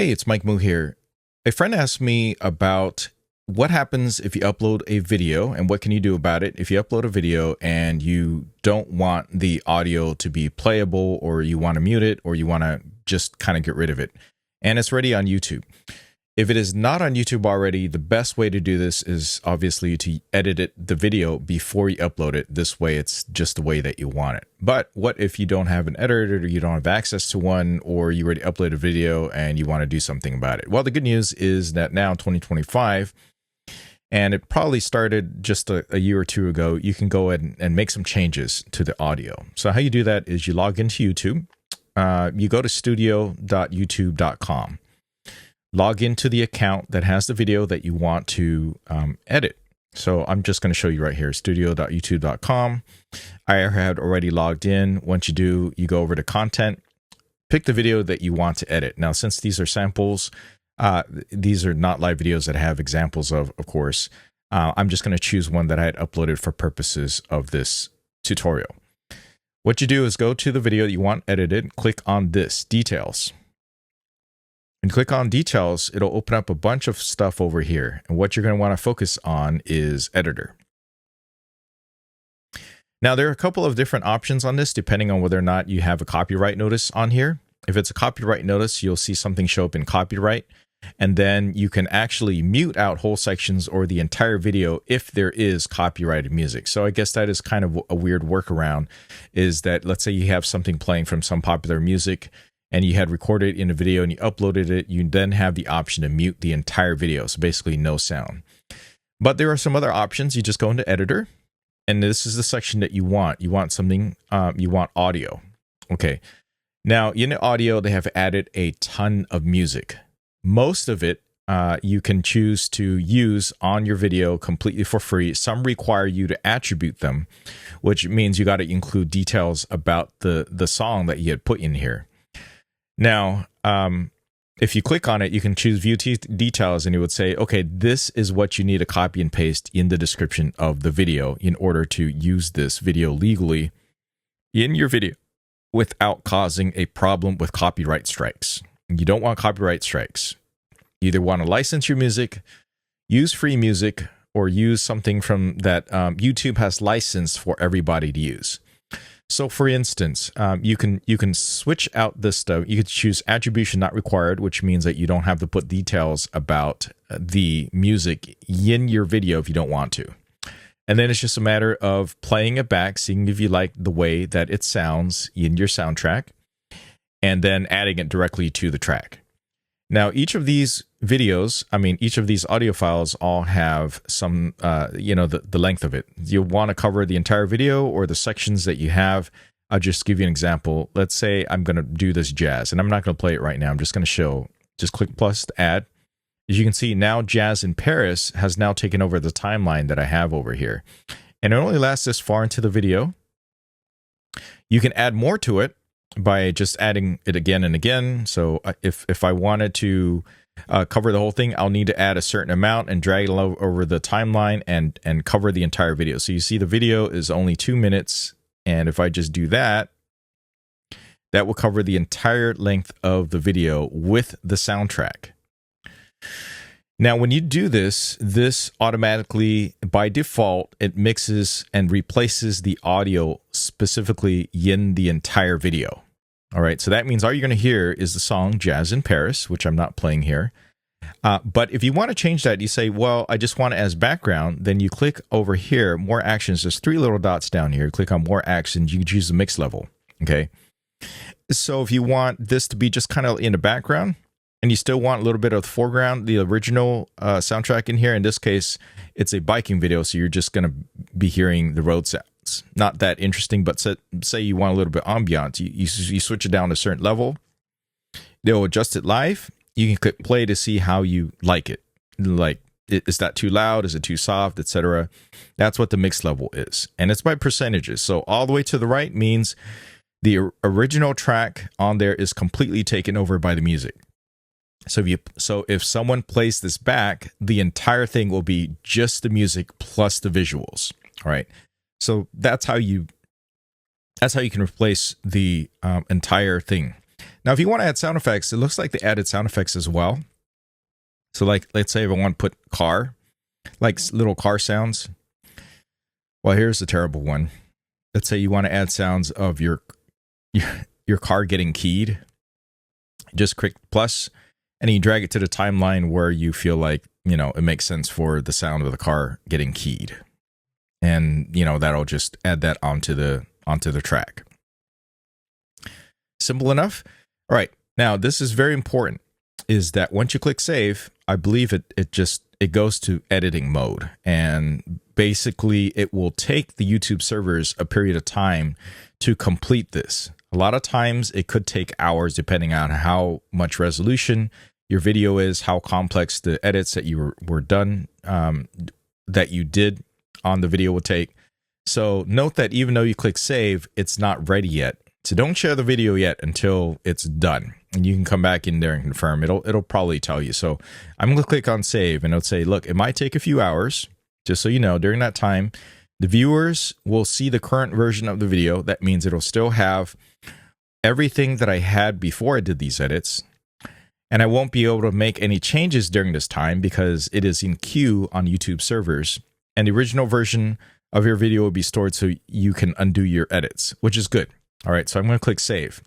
Hey, it's Mike Moo here. A friend asked me about what happens if you upload a video and what can you do about it if you upload a video and you don't want the audio to be playable, or you want to mute it, or you want to just kind of get rid of it. And it's ready on YouTube. If it is not on YouTube already, the best way to do this is obviously to edit the video before you upload it. This way it's just the way that you want it. But what if you don't have an editor, or you don't have access to one, or you already uploaded a video and you want to do something about it? Well, the good news is that now in 2025, and it probably started just a year or two ago, you can go ahead and make some changes to the audio. So how you do that is you log into YouTube. You go to studio.youtube.com. Log into the account that has the video that you want to edit. So I'm just going to show you right here, studio.youtube.com. I had already logged in. Once you do, you go over to content, pick the video that you want to edit. Now, since these are samples, these are not live videos that I have examples of course. I'm just going to choose one that I had uploaded for purposes of this tutorial. What you do is go to the video that you want edited, click on this, details. And click on details, it'll open up a bunch of stuff over here. And what you're going to want to focus on is editor. Now, there are a couple of different options on this, depending on whether or not you have a copyright notice on here. If it's a copyright notice, you'll see something show up in copyright. And then you can actually mute out whole sections or the entire video if there is copyrighted music. So I guess that is kind of a weird workaround, is that let's say you have something playing from some popular music, and you had recorded it in a video and you uploaded it, you then have the option to mute the entire video. So basically no sound. But there are some other options. You just go into editor, and this is the section that you want. You want something, you want audio. Okay. Now in the audio, they have added a ton of music. Most of it you can choose to use on your video completely for free. Some require you to attribute them, which means you got to include details about the song that you had put in here. Now, if you click on it, you can choose view details, and it would say, okay, this is what you need to copy and paste in the description of the video in order to use this video legally in your video without causing a problem with copyright strikes. You don't want copyright strikes. You either want to license your music, use free music, or use something from that YouTube has licensed for everybody to use. So for instance, you can switch out this stuff. You could choose attribution not required, which means that you don't have to put details about the music in your video if you don't want to. And then it's just a matter of playing it back, seeing if you like the way that it sounds in your soundtrack, and then adding it directly to the track. Now, each of these videos, each of these audio files all have some, the length of it. You'll want to cover the entire video or the sections that you have. I'll just give you an example. Let's say I'm going to do this jazz, and I'm not going to play it right now. I'm just going to show, just click plus to add. As you can see, now Jazz in Paris has now taken over the timeline that I have over here. And it only lasts this far into the video. You can add more to it by just adding it again and again. So if I wanted to cover the whole thing, I'll need to add a certain amount and drag it over the timeline and cover the entire video. So you see the video is only 2 minutes. And if I just do that, that will cover the entire length of the video with the soundtrack. Now, when you do this automatically, by default, it mixes and replaces the audio specifically in the entire video. All right, so that means all you're going to hear is the song Jazz in Paris, which I'm not playing here. But if you want to change that, you say, well, I just want it as background. Then you click over here, more actions. There's 3 little dots down here. Click on more actions. You can choose the mix level. Okay. So if you want this to be just kind of in the background, and you still want a little bit of the foreground, the original soundtrack in here. In this case, it's a biking video, so you're just going to be hearing the road sounds. Not that interesting, but say you want a little bit ambiance. You switch it down to a certain level. They'll adjust it live. You can click play to see how you like it. Like, is that too loud? Is it too soft, etc.? That's what the mix level is. And it's by percentages. So all the way to the right means the original track on there is completely taken over by the music. So if someone plays this back, the entire thing will be just the music plus the visuals. All right. So that's how you can replace the entire thing. Now, if you want to add sound effects, it looks like they added sound effects as well. So like, let's say if I want to put car, like little car sounds. Well, here's the terrible one. Let's say you want to add sounds of your car getting keyed. Just click plus, and you drag it to the timeline where you feel like, you know, it makes sense for the sound of the car getting keyed. And, you know, that'll just add that onto the track. Simple enough. All right. Now, this is very important, is that once you click save, I believe it goes to editing mode. And basically, it will take the YouTube servers a period of time to complete this. A lot of times, it could take hours, depending on how much resolution your video is, how complex the edits that you were done, that you did on the video will take. So note that even though you click save, it's not ready yet. So don't share the video yet until it's done. And you can come back in there and confirm. It'll probably tell you. So I'm going to click on save, and it'll say, look, it might take a few hours. Just so you know, during that time, the viewers will see the current version of the video. That means it'll still have everything that I had before I did these edits. And I won't be able to make any changes during this time because it is in queue on YouTube servers. And the original version of your video will be stored so you can undo your edits, which is good. All right, so I'm going to click save.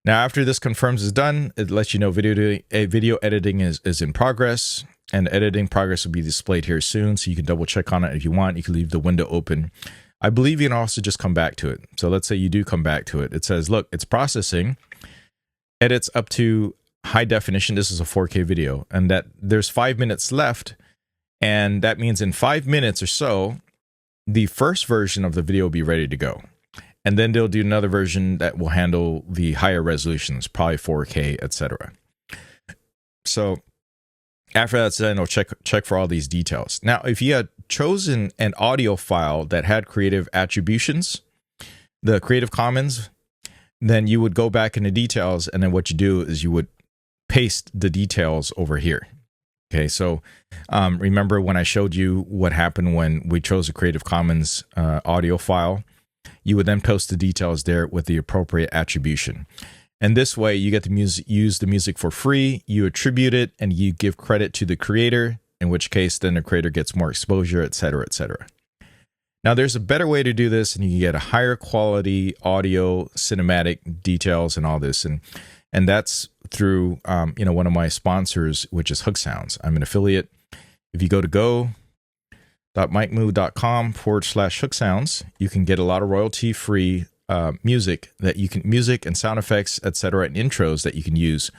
Now, after this confirms is done, it lets you know video editing is in progress, and editing progress will be displayed here soon, so you can double check on it if you want. You can leave the window open. I believe you can also just come back to it. So let's say you do come back to it. It says, look, it's processing. Edits up to high definition. This is a 4K video, and that there's 5 minutes left, and that means in 5 minutes or so, the first version of the video will be ready to go. And then they'll do another version that will handle the higher resolutions, probably 4K, etc. So after that's done, it'll check for all these details. Now, if you had chosen an audio file that had creative attributions, the Creative Commons, then you would go back into details, and then what you do is you would paste the details over here. Okay, so remember when I showed you what happened when we chose a Creative Commons audio file? You would then post the details there with the appropriate attribution. And this way, you get to use the music for free, you attribute it, and you give credit to the creator, in which case then the creator gets more exposure, etc., etc. Now, there's a better way to do this, and you can get a higher quality audio, cinematic details, and all this. And that's through one of my sponsors, which is Hook Sounds. I'm an affiliate. If you go to go.mikemoo.com/Hook Sounds, you can get a lot of royalty-free music and sound effects, etc., and intros that you can use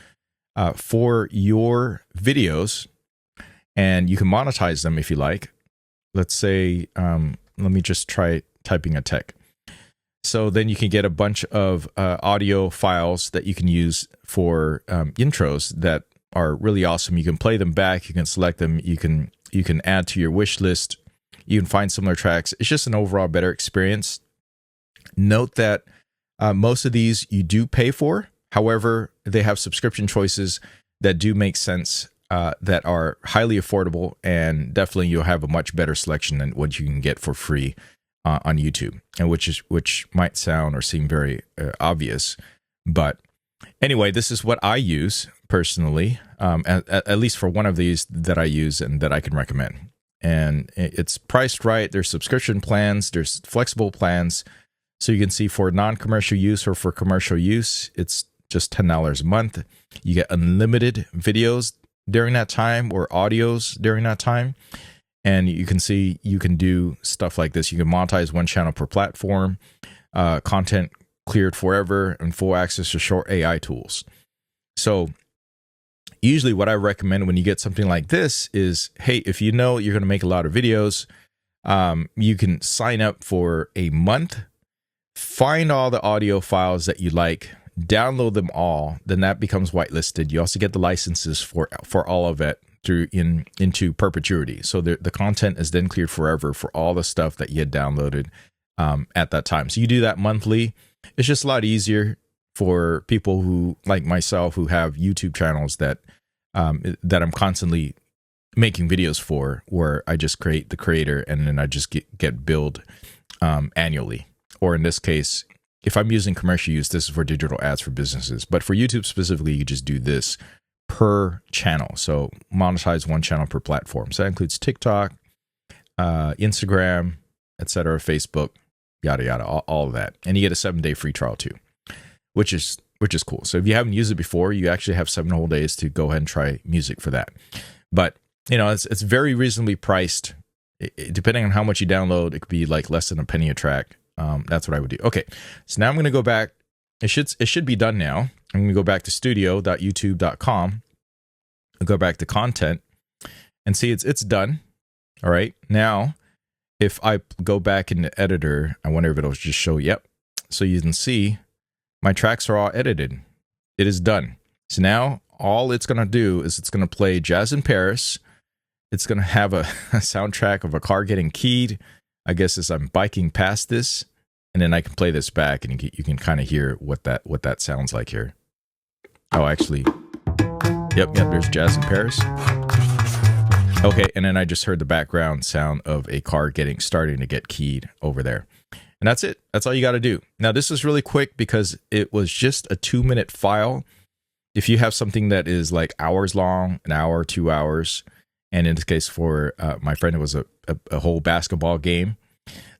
for your videos, and you can monetize them if you like. Let's say, let me just try typing a tech. So then you can get a bunch of audio files that you can use for intros that are really awesome. You can play them back. You can select them. You can add to your wish list. You can find similar tracks. It's just an overall better experience. Note that most of these you do pay for. However, they have subscription choices that do make sense, that are highly affordable, and definitely you'll have a much better selection than what you can get for free on YouTube, and which might sound or seem very obvious. But anyway, this is what I use personally, at least for one of these that I use and that I can recommend. And it's priced right. There's subscription plans. There's flexible plans. So you can see for non-commercial use or for commercial use, it's just $10 a month. You get unlimited videos during that time or audios during that time. And you can see you can do stuff like this. You can monetize one channel per platform, content cleared forever, and full access to short AI tools. So usually what I recommend when you get something like this is, hey, if you know you're going to make a lot of videos, you can sign up for a month, find all the audio files that you like, download them all, then that becomes whitelisted. You also get the licenses for all of it into perpetuity. So the content is then cleared forever for all the stuff that you had downloaded at that time. So you do that monthly. It's just a lot easier for people who, like myself, who have YouTube channels that I'm constantly making videos for, where I just create the creator and then I just get billed annually. Or in this case, if I'm using commercial use, this is for digital ads for businesses. But for YouTube specifically, you just do this per channel. So monetize one channel per platform. So that includes TikTok, Instagram, etc., Facebook, yada yada, all of that. And you get a 7-day free trial too, which is cool. So if you haven't used it before, you actually have 7 whole days to go ahead and try music for that. But it's very reasonably priced. Depending on how much you download, it could be like less than a penny a track. That's what I would do. Okay, so now I'm going to go back. It should be done now. I'm going to go back to studio.youtube.com. I'll go back to content and see it's done. All right. Now, if I go back in the editor, I wonder if it'll just show, yep. So you can see my tracks are all edited. It is done. So now all it's going to do is it's going to play Jazz in Paris. It's going to have a soundtrack of a car getting keyed, I guess, as I'm biking past this. And then I can play this back and you can kind of hear what that sounds like here. Oh, actually, yep, there's Jazz in Paris. Okay, and then I just heard the background sound of a car starting to get keyed over there. And that's it. That's all you got to do. Now, this is really quick because it was just a 2-minute file. If you have something that is like hours long, an hour, 2 hours, and in this case for my friend, it was a whole basketball game,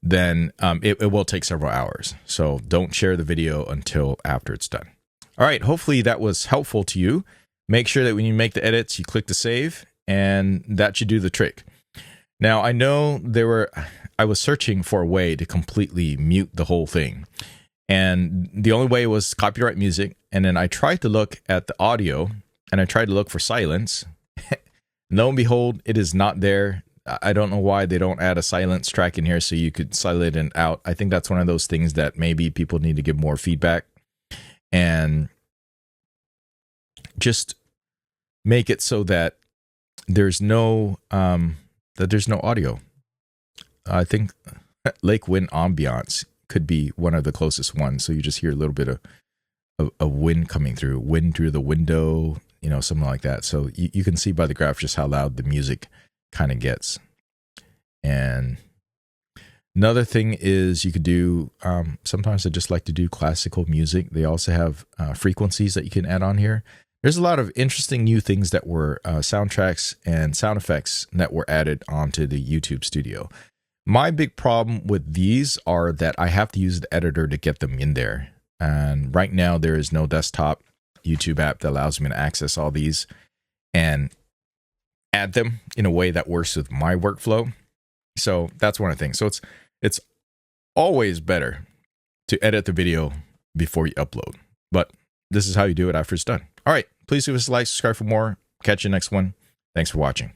then it will take several hours. So don't share the video until after it's done. All right, hopefully that was helpful to you. Make sure that when you make the edits, you click the save, and that should do the trick. Now, I know I was searching for a way to completely mute the whole thing. And the only way was copyright music. And then I tried to look at the audio, and I tried to look for silence. Lo and behold, it is not there. I don't know why they don't add a silence track in here so you could silent it out. I think that's one of those things that maybe people need to give more feedback and just make it so that there's no audio. I think Lake Wind Ambiance could be one of the closest ones. So you just hear a little bit of wind coming through, wind through the window, something like that. So you can see by the graph just how loud the music kind of gets. And another thing is you could do, sometimes I just like to do classical music. They also have frequencies that you can add on here. There's a lot of interesting new things that were soundtracks and sound effects that were added onto the YouTube Studio. My big problem with these are that I have to use the editor to get them in there. And right now there is no desktop YouTube app that allows me to access all these and add them in a way that works with my workflow. So that's one of the things. So it's always better to edit the video before you upload. But this is how you do it after it's done. All right. Please give us a like, subscribe for more. Catch you next one. Thanks for watching.